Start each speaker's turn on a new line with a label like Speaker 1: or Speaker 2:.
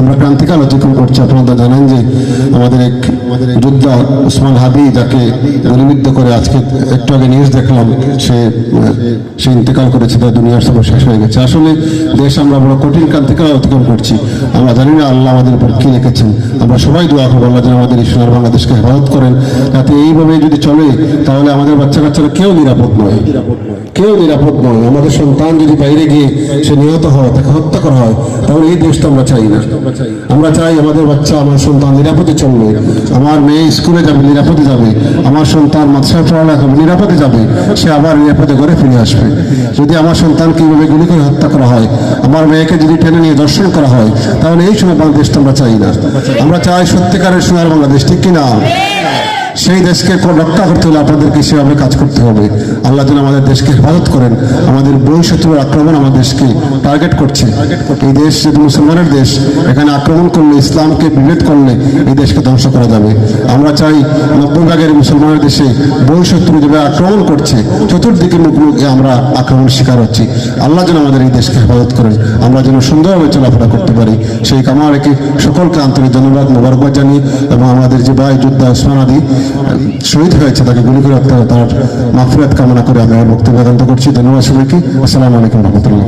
Speaker 1: আমরা ক্রান্তিকাল অতিক্রম করছি। আপনারা জানেন যে আমাদের এক যোদ্ধা ওসমান হাদি, যাকে গুলিবিদ্ধ করে আজকে একটু আগে নিউজ দেখলাম সে ইন্তেকাল করেছে, তার দুনিয়ার সব শেষ হয়ে গেছে। আসলে দেশ আমরা বড় কঠিন ক্রান্তিকাল অতিক্রম করছি। আমরা জানি না আল্লাহ আমাদের উপর কি রেখেছেন। আমরা সবাই দোয়া করবো আল্লাহ যেন আমাদের এই সোনার বাংলাদেশকে হেফাজত করেন, যাতে এইভাবে যদি চলে তাহলে আমাদের বাচ্চা কাচ্চারা কেউ নিরাপদ নয়, কেউ নিরাপদ নয়। আমাদের সন্তান যদি বাইরে গিয়ে সে নিহত হয়, তাকে হত্যা করা হয়, তাহলে এই দেশটা আমরা চাই না। আমরা চাই আমাদের বাচ্চা, আমার সন্তান নিরাপদে চলবে, আমার মেয়ে স্কুলে যাবে নিরাপদে যাবে, আমার সন্তান মাদ্রাসায় পড়ালেখা নিরাপদে যাবে, সে আবার নিরাপদে ঘরে ফিরে আসবে। যদি আমার সন্তানকে এইভাবে গুলি করে হত্যা করা হয়, আমার মেয়েকে যদি টেনে নিয়ে দর্শন করা হয়, তাহলে এই সোনার বাংলাদেশটা আমরা চাই না। আমরা চাই সত্যিকারের সোনার বাংলাদেশ, ঠিক কিনা? সেই দেশকে রক্ষা করতে হলে আপনাদেরকে সেভাবে কাজ করতে হবে। আল্লাহ যেন আমাদের দেশকে হেফাজত করেন। আমাদের বই শত্রুর আক্রমণ আমার দেশকে টার্গেট করছে। এই দেশ যদি মুসলমানের দেশ, এখানে আক্রমণ করলে, ইসলামকে বিভেদ করলে এই দেশকে ধ্বংস করা যাবে। আমরা চাই 90 ভাগের মুসলমানের দেশে বই শত্রু যেভাবে আক্রমণ করছে, চতুর্দিকে মুখে আমরা আক্রমণের শিকার হচ্ছি। আল্লাহ যেন আমাদের এই দেশকে হেফাজত করেন, আমরা যেন সুন্দরভাবে চলাফেরা করতে পারি। সেই কামনা রেখে সকলকে আন্তরিক ধন্যবাদ, মোবারকবাদ জানিয়ে, এবং আমাদের যে ভাই যোদ্ধা ওসমান হাদি শহীদ হয়েছে, তাকে গুলি করে হত্যা, তার মাগফিরাত কামনা করে আমি আমার বক্তব্য করছি। ধন্যবাদ সবাইকে। আসসালামু আলাইকুম রহমতুল্লাহ।